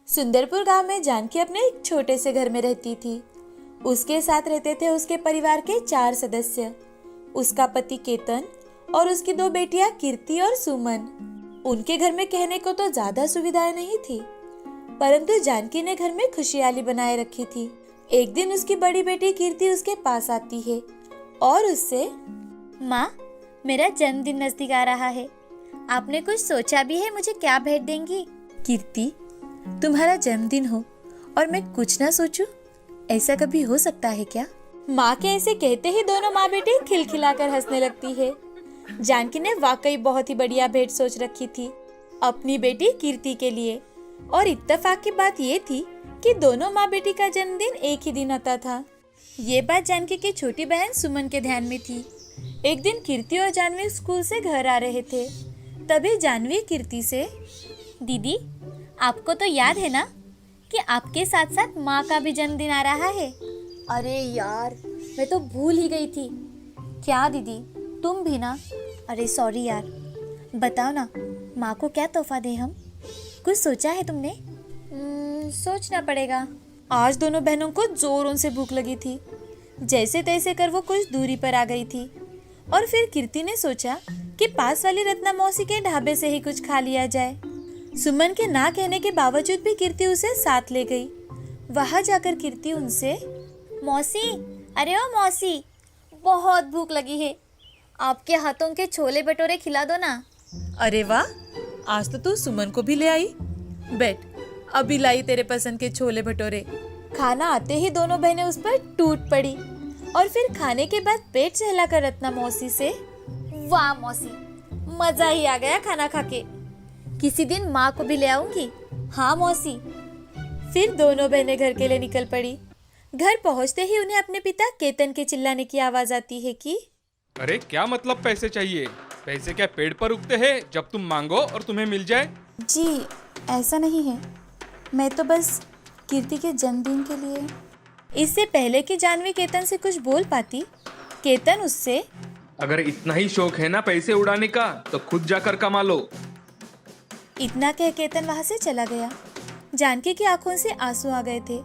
सुंदरपुर गांव में जानकी अपने एक छोटे से घर में रहती थी। उसके साथ रहते थे उसके परिवार के 4 सदस्य, उसका पति केतन और उसकी 2 बेटियां कीर्ति और सुमन। उनके घर में कहने को तो ज्यादा सुविधाएं नहीं थी, परंतु जानकी ने घर में खुशहाली बनाए रखी थी। एक दिन उसकी बड़ी बेटी कीर्ति उसके पास आती है और उससे, माँ, मेरा जन्मदिन नजदीक आ रहा है। आपने कुछ सोचा भी है मुझे क्या भेंट देंगी? कीर्ति, तुम्हारा जन्मदिन हो और मैं कुछ ना सोचूं, ऐसा कभी हो सकता है क्या? माँ के ऐसे कहते ही दोनों माँ बेटी खिलखिलाकर हंसने लगती है। जानकी ने वाकई बहुत ही बढ़िया भेंट सोच रखी थी अपनी बेटी कीर्ति के लिए, और इत्तेफाक की बात ये थी कि दोनों माँ बेटी का जन्मदिन एक ही दिन आता था। ये बात जानकी की छोटी बहन सुमन के ध्यान में थी। एक दिन कीर्ति और जानवी स्कूल से घर आ रहे थे, तभी जानवी कीर्ति से, दीदी, आपको तो याद है ना कि आपके साथ साथ माँ का भी जन्मदिन आ रहा है? अरे यार, मैं तो भूल ही गई थी। क्या दीदी, तुम भी ना? अरे सॉरी यार। बताओ ना, माँ को क्या तोहफा दें हम? कुछ सोचा है तुमने? सोचना पड़ेगा। आज दोनों बहनों को जोरों से भूख लगी थी। जैसे तैसे कर वो कुछ दूरी पर आ गई थी और फिर कीर्ति ने सोचा कि पास वाली रत्ना मौसी के ढाबे से ही कुछ खा लिया जाए। सुमन के ना कहने के बावजूद भी कीर्ति उसे साथ ले गई। वहां जाकर कीर्ति उनसे, मौसी, अरे ओ मौसी, बहुत भूख लगी है, आपके हाथों के छोले भटूरे खिला दो ना। अरे वाह, आज तो तू सुमन को भी ले आई। बैठ, अभी लाई तेरे पसंद के छोले भटूरे। खाना आते ही दोनों बहनें उस पर टूट पड़ी और फिर खाने के बाद पेट सहलाकर रत्ना मौसी से, वाह मौसी, मजा ही आ गया खाना खा के। किसी दिन माँ को भी ले आऊंगी। हाँ मौसी। फिर दोनों बहनें घर के लिए निकल पड़ी। घर पहुंचते ही उन्हें अपने पिता केतन के चिल्लाने की आवाज आती है कि, अरे क्या मतलब पैसे चाहिए? पैसे क्या पेड़ पर उगते हैं जब तुम मांगो और तुम्हें मिल जाए? जी ऐसा नहीं है, मैं तो बस कीर्ति के जन्मदिन के लिए। इससे पहले कि जानवी केतन से कुछ बोल पाती, केतन उससे, अगर इतना ही शौक है ना पैसे उड़ाने का तो खुद जाकर कमा लो। इतना कह केतन वहां से चला गया। जानकी की आंखों से आंसू आ गए थे,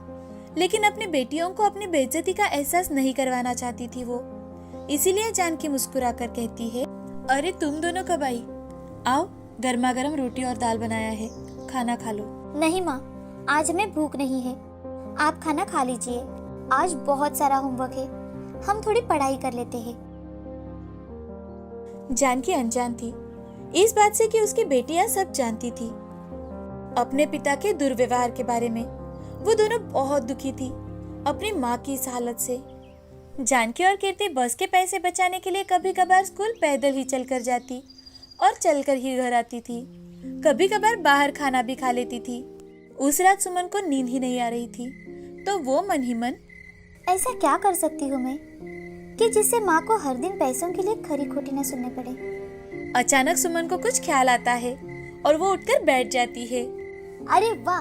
लेकिन अपनी बेटियों को अपनी बेइज्जती का एहसास नहीं करवाना चाहती थी वो। इसीलिए जानकी मुस्कुराकर कहती है, अरे तुम दोनों कब आई? आओ, गर्मा गर्म रोटी और दाल बनाया है, खाना खा लो। नहीं माँ, आज हमें भूख नहीं है, आप खाना खा लीजिए। आज बहुत सारा होमवर्क है, हम थोड़ी पढ़ाई कर लेते हैं। जानकी अनजान थी इस बात से कि उसकी बेटियां सब जानती थी अपने पिता के दुर्व्यवहार के बारे में। वो दोनों बहुत दुखी थी अपनी माँ की इस हालत से। जानकी और कीर्ति बस के पैसे बचाने के लिए कभी कभार स्कूल पैदल ही चलकर जाती और चलकर ही घर आती थी। कभी कभार बाहर खाना भी खा लेती थी। उस रात सुमन को नींद ही नहीं आ रही थी, तो वो मन ही मन, ऐसा क्या कर सकती हूँ मैं कि जिससे माँ को हर दिन पैसों के लिए खरी खोटी न सुनने पड़े। अचानक सुमन को कुछ ख्याल आता है और वो उठकर बैठ जाती है। अरे वाह,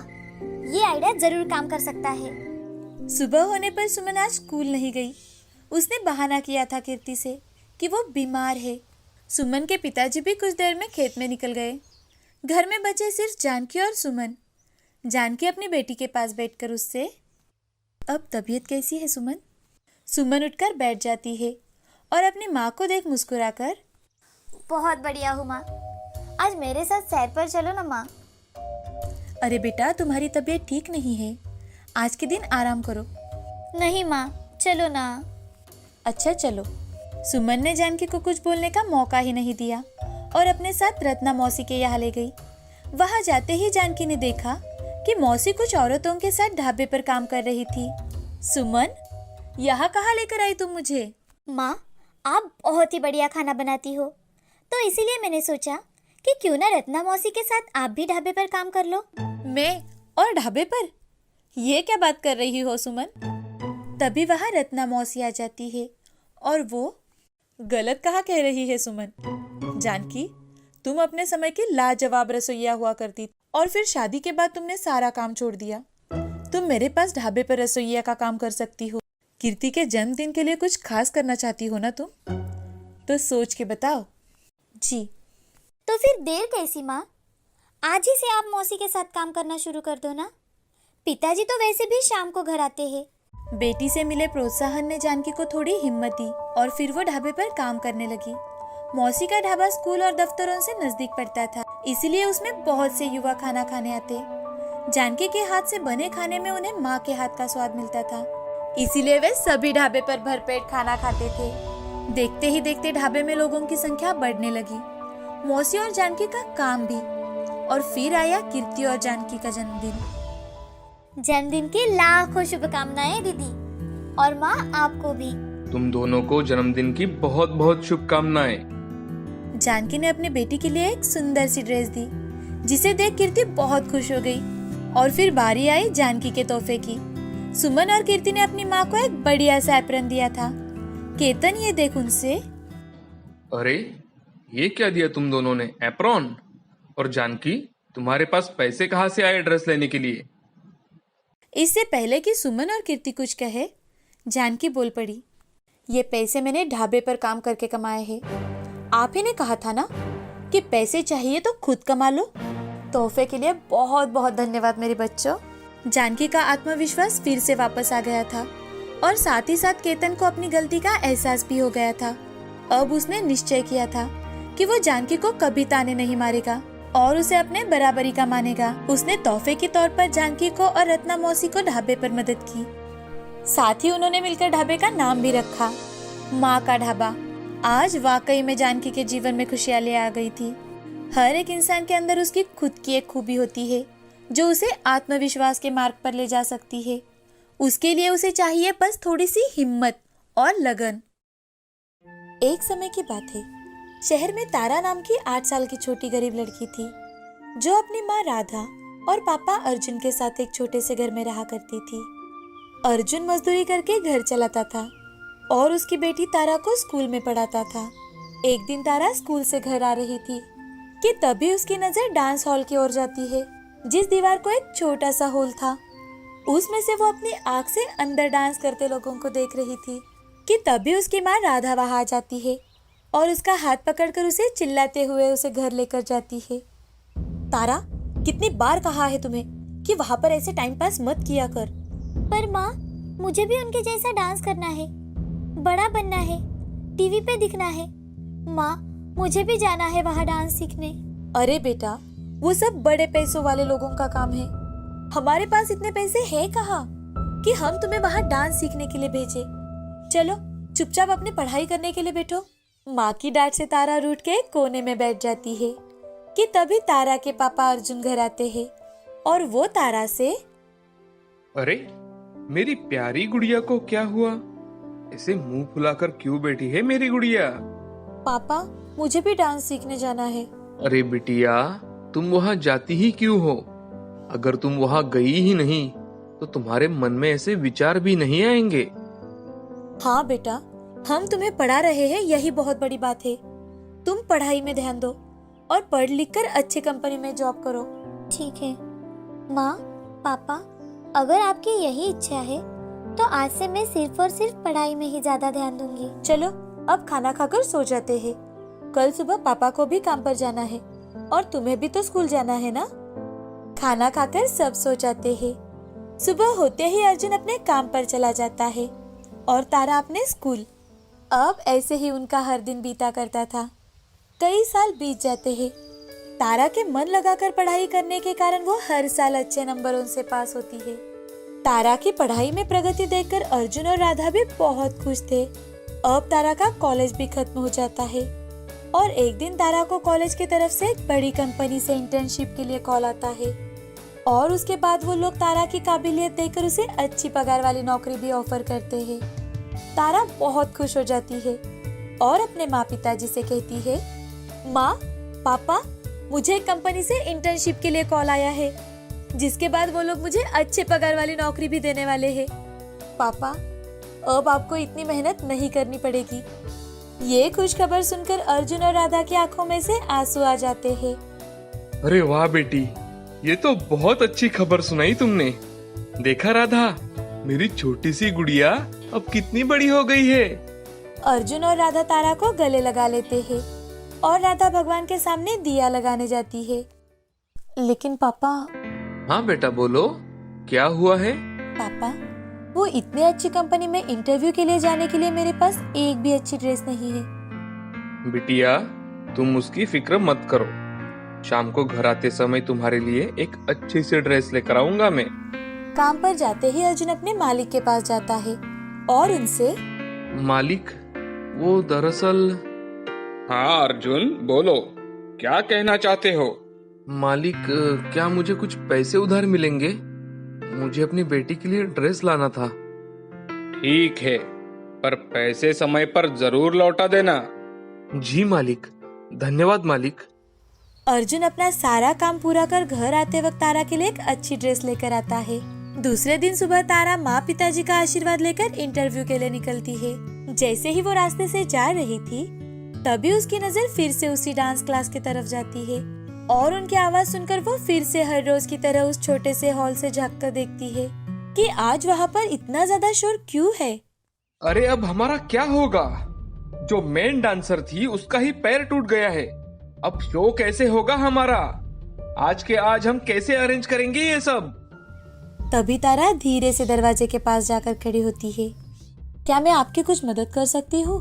ये आइडिया जरूर काम कर सकता है। सुबह होने पर सुमन आज स्कूल नहीं गई। उसने बहाना किया था कीर्ति से कि वो बीमार है। सुमन के पिताजी भी कुछ देर में खेत में निकल गए। घर में बचे सिर्फ जानकी और सुमन। जानकी अपनी बेटी के पास बैठकर उससे, अब तबीयत कैसी है सुमन? सुमन उठकर बैठ जाती है और अपनी माँ को देख मुस्कुराकर, बहुत बढ़िया हूँ माँ, आज मेरे साथ सैर पर चलो ना माँ। अरे बेटा, तुम्हारी तबीयत ठीक नहीं है, आज के दिन आराम करो। नहीं माँ, चलो ना। अच्छा चलो। सुमन ने जानकी को कुछ बोलने का मौका ही नहीं दिया और अपने साथ रत्ना मौसी के यहाँ ले गई। वहां जाते ही जानकी ने देखा कि मौसी कुछ औरतों के साथ ढाबे पर काम कर रही थी। सुमन, यहाँ कहाँ लेकर आई तुम मुझे? माँ, आप बहुत ही बढ़िया खाना बनाती हो, तो इसीलिए मैंने सोचा कि क्यों ना रत्ना मौसी के साथ आप भी ढाबे पर काम कर लो। मैं और ढाबे पर? ये क्या बात कर रही हो सुमन? तभी वहां रत्ना मौसी आ जाती है और वो, गलत कहाँ कह रही है सुमन? जानकी, तुम अपने समय की लाजवाब रसोइया हुआ करती और फिर शादी के बाद तुमने सारा काम छोड़ दिया। तुम मेरे पास ढाबे पर रसोइया का काम कर सकती हो। कीर्ति के जन्मदिन के लिए कुछ खास करना चाहती हो ना तुम? तो सोच के बताओ। जी। तो फिर देर कैसी माँ, आज ही से आप मौसी के साथ काम करना शुरू कर दो ना। पिताजी तो वैसे भी शाम को घर आते हैं। बेटी से मिले प्रोत्साहन ने जानकी को थोड़ी हिम्मत दी और फिर वो ढाबे पर काम करने लगी। मौसी का ढाबा स्कूल और दफ्तरों से नजदीक पड़ता था, इसीलिए उसमें बहुत से युवा खाना खाने आते। जानकी के हाथ से बने खाने में उन्हें माँ के हाथ का स्वाद मिलता था, इसीलिए वे सभी ढाबे पर भरपेट खाना खाते थे। देखते ही देखते ढाबे में लोगों की संख्या बढ़ने लगी, मौसी और जानकी का काम भी। और फिर आया कीर्ति और जानकी का जन्मदिन। जन्मदिन की लाखों शुभकामनाएं दीदी, और माँ आपको भी। तुम दोनों को जन्मदिन की बहुत बहुत शुभकामनाएं। जानकी ने अपने बेटी के लिए एक सुंदर सी ड्रेस दी, जिसे देख कीर्ति बहुत खुश हो गई। और फिर बारी आई जानकी के तोहफे की। सुमन और कीर्ति ने अपनी माँ को एक बढ़िया सा एप्रन दिया था। केतन ये देख उनसे, अरे ये क्या दिया तुम दोनों ने, एप्रॉन? और जानकी, तुम्हारे पास पैसे कहाँ से आए ड्रेस लेने के लिए? इससे पहले कि सुमन और कीर्ति कुछ कहे, जानकी बोल पड़ी, ये पैसे मैंने ढाबे पर काम करके कमाए हैं। आप ही ने कहा था ना कि पैसे चाहिए तो खुद कमा लो। तोहफे के लिए बहुत बहुत धन्यवाद मेरे बच्चों। जानकी का आत्मविश्वास फिर से वापस आ गया था और साथ ही साथ केतन को अपनी गलती का एहसास भी हो गया था। अब उसने निश्चय किया था कि वो जानकी को कभी ताने नहीं मारेगा और उसे अपने बराबरी का मानेगा। उसने तोहफे के तौर पर जानकी को और रत्ना मौसी को ढाबे पर मदद की। साथ ही उन्होंने मिलकर ढाबे का नाम भी रखा, माँ का ढाबा। आज वाकई में जानकी के जीवन में खुशियाँ ले आ गई थी। हर एक इंसान के अंदर उसकी खुद की एक खूबी होती है जो उसे आत्मविश्वास के मार्ग पर ले जा सकती है। उसके लिए उसे चाहिए बस थोड़ी सी हिम्मत और लगन। एक समय की बात है, शहर में तारा नाम की 8 साल की छोटी गरीब लड़की थी, जो अपनी माँ राधा और पापा अर्जुन के साथ एक छोटे से घर में रहा करती थी। अर्जुन मजदूरी करके घर चलाता था और उसकी बेटी तारा को स्कूल में पढ़ाता था। एक दिन तारा स्कूल से घर आ रही थी कि तभी उसकी नजर डांस हॉल की ओर जाती है, जिस दीवार को एक छोटा सा होल था। उसमें से वो अपनी आंख से अंदर डांस करते लोगों को देख रही थी कि तभी उसकी माँ राधा वहां आ जाती है और उसका हाथ पकड़कर उसे चिल्लाते हुए उसे घर लेकर जाती है। तारा, कितनी बार कहा है तुम्हें कि वहां पर ऐसे टाइम पास मत किया कर। पर माँ, मुझे भी उनके जैसा डांस करना है, बड़ा बनना है, टीवी पे दिखना है। माँ, मुझे भी जाना है वहाँ डांस सीखने। अरे बेटा, वो सब बड़े पैसों वाले लोगों का काम है। हमारे पास इतने पैसे हैं कहाँ कि हम तुम्हें वहाँ डांस सीखने के लिए भेजे। चलो चुपचाप अपनी पढ़ाई करने के लिए बैठो। माँ की डांट से तारा रूठ के कोने में बैठ जाती है कि तभी तारा के पापा अर्जुन घर आते हैं और वो तारा से, अरे मेरी प्यारी गुड़िया को क्या हुआ? ऐसे मुंह फुलाकर क्यों बैठी है मेरी गुड़िया? पापा, मुझे भी डांस सीखने जाना है। अरे बिटिया, तुम वहाँ जाती ही क्यों हो? अगर तुम वहाँ गई ही नहीं तो तुम्हारे मन में ऐसे विचार भी नहीं आएंगे। हाँ बेटा, हम तुम्हें पढ़ा रहे हैं, यही बहुत बड़ी बात है। तुम पढ़ाई में ध्यान दो और पढ़ लिख कर अच्छी कंपनी में जॉब करो। ठीक है माँ, पापा, अगर आपकी यही इच्छा है तो आज से मैं सिर्फ और सिर्फ पढ़ाई में ही ज्यादा ध्यान दूंगी। चलो अब खाना खाकर सो जाते हैं। कल सुबह पापा को भी काम पर जाना है और तुम्हें भी तो स्कूल जाना है ना। खाना खाकर सब सो जाते हैं। सुबह होते ही अर्जुन अपने काम पर चला जाता है और तारा अपने स्कूल। अब ऐसे ही उनका हर दिन बीता करता था। कई साल बीत जाते हैं। तारा के मन लगाकर पढ़ाई करने के कारण वो हर साल अच्छे नंबरों से पास होती है। तारा की पढ़ाई में प्रगति देखकर अर्जुन और राधा भी बहुत खुश थे। अब तारा का कॉलेज भी खत्म हो जाता है और एक दिन तारा को कॉलेज की तरफ से एक बड़ी कंपनी से इंटर्नशिप के लिए कॉल आता है और उसके बाद वो लोग तारा की काबिलियत देखकर उसे अच्छी पगार वाली नौकरी भी ऑफर करते हैं। तारा बहुत खुश हो जाती है और अपने माँ पिताजी से कहती है, माँ, पापा, मुझे एक कंपनी से इंटर्नशिप के लिए कॉल आया है, जिसके बाद वो लोग मुझे अच्छे पगार वाली नौकरी भी देने वाले हैं। पापा, अब आपको इतनी मेहनत नहीं करनी पड़ेगी। ये खुश खबर सुनकर अर्जुन और राधा की आंखों में से आंसू आ जाते हैं। अरे वाह बेटी, ये तो बहुत अच्छी खबर सुनाई तुमने। देखा राधा, मेरी छोटी सी गुड़िया अब कितनी बड़ी हो गई है। अर्जुन और राधा तारा को गले लगा लेते हैं और राधा भगवान के सामने दिया लगाने जाती है। लेकिन पापा। हाँ बेटा, बोलो, क्या हुआ है? पापा, वो इतने अच्छी कंपनी में इंटरव्यू के लिए जाने के लिए मेरे पास एक भी अच्छी ड्रेस नहीं है। बिटिया, तुम उसकी फिक्र मत करो। शाम को घर आते समय तुम्हारे लिए एक अच्छी सी ड्रेस लेकर आऊंगा मैं। काम पर जाते ही अर्जुन अपने मालिक के पास जाता है और उनसे, मालिक, वो दरअसल। हाँ अर्जुन, बोलो, क्या कहना चाहते हो? मालिक, क्या मुझे कुछ पैसे उधार मिलेंगे? मुझे अपनी बेटी के लिए ड्रेस लाना था। ठीक है, पर पैसे समय पर जरूर लौटा देना। जी मालिक, धन्यवाद मालिक। अर्जुन अपना सारा काम पूरा कर घर आते वक्त तारा के लिए एक अच्छी ड्रेस लेकर आता है। दूसरे दिन सुबह तारा माँ पिताजी का आशीर्वाद लेकर इंटरव्यू के लिए निकलती है। जैसे ही वो रास्ते से जा रही थी, तभी उसकी नजर फिर से उसी डांस क्लास की तरफ जाती है और उनकी आवाज सुनकर वो फिर से हर रोज की तरह उस छोटे से हॉल से झांक कर देखती है कि आज वहाँ पर इतना ज्यादा शोर क्यों है। अरे अब हमारा क्या होगा? जो मेन डांसर थी उसका ही पैर टूट गया है। अब शो कैसे होगा हमारा? आज के आज हम कैसे अरेंज करेंगे ये सब? तभी तारा धीरे से दरवाजे के पास जाकर खड़ी होती है। क्या मैं आपकी कुछ मदद कर सकती हूँ?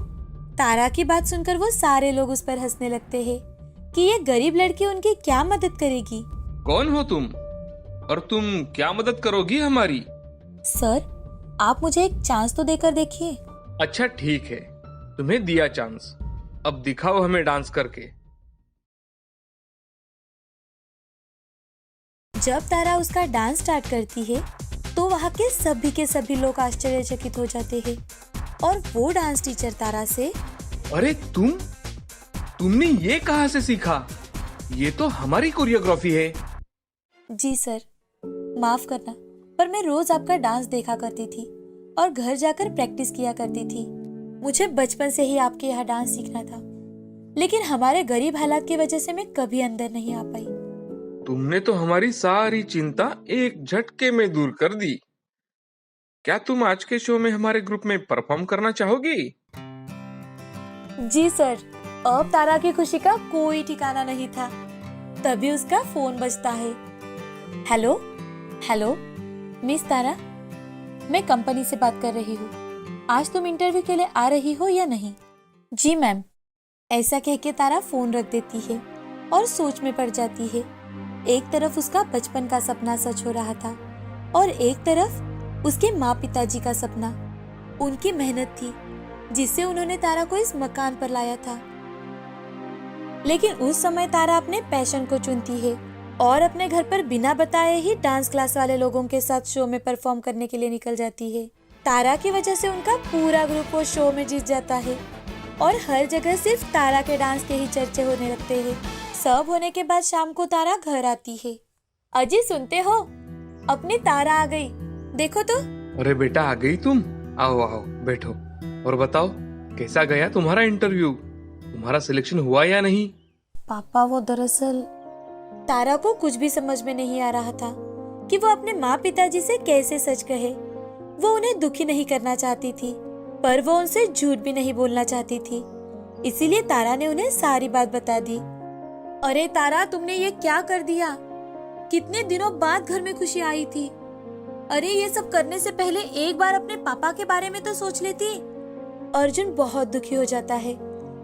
तारा की बात सुनकर वो सारे लोग उस पर हंसने लगते हैं कि ये गरीब लड़की उनकी क्या मदद करेगी। कौन हो तुम? और तुम क्या मदद करोगी हमारी? सर, आप मुझे एक चांस तो देकर देखिए। अच्छा ठीक है, तुम्हें दिया चांस, अब दिखाओ हमें डांस करके। जब तारा उसका डांस स्टार्ट करती है तो वहाँ के सभी लोग आश्चर्यचकित हो जाते हैं और वो डांस टीचर तारा से, अरे तुमने ये कहाँ से सीखा? ये तो हमारी कोरियोग्राफी है। जी सर, माफ करना, पर मैं रोज आपका डांस देखा करती थी और घर जाकर प्रैक्टिस किया करती थी। मुझे बचपन से ही आपके यहाँ डांस सीखना था, लेकिन हमारे गरीब हालात की वजह से मैं कभी अंदर नहीं आ पाई। तुमने तो हमारी सारी चिंता एक झटके में दूर कर दी। क्या तुम आज के शो में हमारे ग्रुप में परफॉर्म करना चाहोगी? जी सर। अब तारा की खुशी का कोई ठिकाना नहीं था। तभी उसका फोन बजता है। हेलो हेलो मिस तारा, मैं कंपनी से बात कर रही हूँ। आज तुम इंटरव्यू के लिए आ रही हो या नहीं? जी मैम। ऐसा कह के तारा फोन रख देती है और सोच में पड़ जाती है। एक तरफ उसका बचपन का सपना सच हो रहा था और एक तरफ उसके माँ पिताजी का सपना। उनकी मेहनत थी जिससे उन्होंने तारा को इस मकान पर लाया था। लेकिन उस समय तारा अपने पैशन को चुनती है और अपने घर पर बिना बताए ही डांस क्लास वाले लोगों के साथ शो में परफॉर्म करने के लिए निकल जाती है। तारा की वजह से उनका पूरा ग्रुप वो शो में जीत जाता है और हर जगह सिर्फ तारा के डांस के ही चर्चे होने लगते हैं। सब होने के बाद शाम को तारा घर आती है। अजी सुनते हो, अपनी तारा आ गई, देखो तो। अरे बेटा, आ गई तुम? आओ आओ बैठो और बताओ, कैसा गया तुम्हारा इंटरव्यू? तुम्हारा सिलेक्शन हुआ या नहीं? पापा, वो दरअसल तारा को कुछ भी समझ में नहीं आ रहा था कि वो अपने माँ पिताजी से कैसे सच कहे। वो उन्हें दुखी नहीं करना चाहती थी, पर वो उनसे झूठ भी नहीं बोलना चाहती थी। इसीलिए तारा ने उन्हें सारी बात बता दी। अरे तारा, तुमने ये क्या कर दिया? कितने दिनों बाद घर में खुशी आई थी। अरे ये सब करने से पहले एक बार अपने पापा के बारे में तो सोच लेती। अर्जुन बहुत दुखी हो जाता है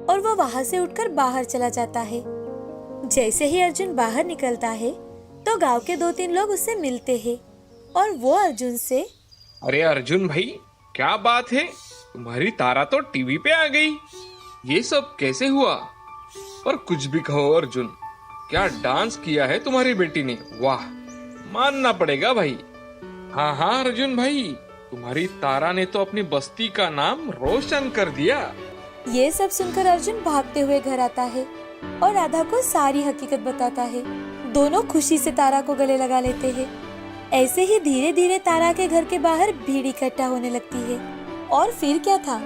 और वो वहाँ से उठकर बाहर चला जाता है। जैसे ही अर्जुन बाहर निकलता है तो गांव के 2-3 लोग उससे मिलते हैं और वो अर्जुन से, अरे अर्जुन भाई, क्या बात है? तुम्हारी तारा तो टीवी पे आ गई। ये सब कैसे हुआ? पर कुछ भी कहो अर्जुन, क्या डांस किया है तुम्हारी बेटी ने, वाह, मानना पड़ेगा भाई। हाँ हाँ अर्जुन भाई, तुम्हारी तारा ने तो अपनी बस्ती का नाम रोशन कर दिया। ये सब सुनकर अर्जुन भागते हुए घर आता है और राधा को सारी हकीकत बताता है। दोनों खुशी से तारा को गले लगा लेते हैं। ऐसे ही धीरे धीरे तारा के घर के बाहर भीड़ इकट्ठा होने लगती है और फिर क्या था,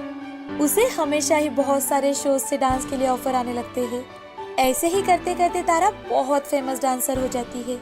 उसे हमेशा ही बहुत सारे शोज से डांस के लिए ऑफर आने लगते हैं। ऐसे ही करते करते तारा बहुत फेमस डांसर हो जाती है।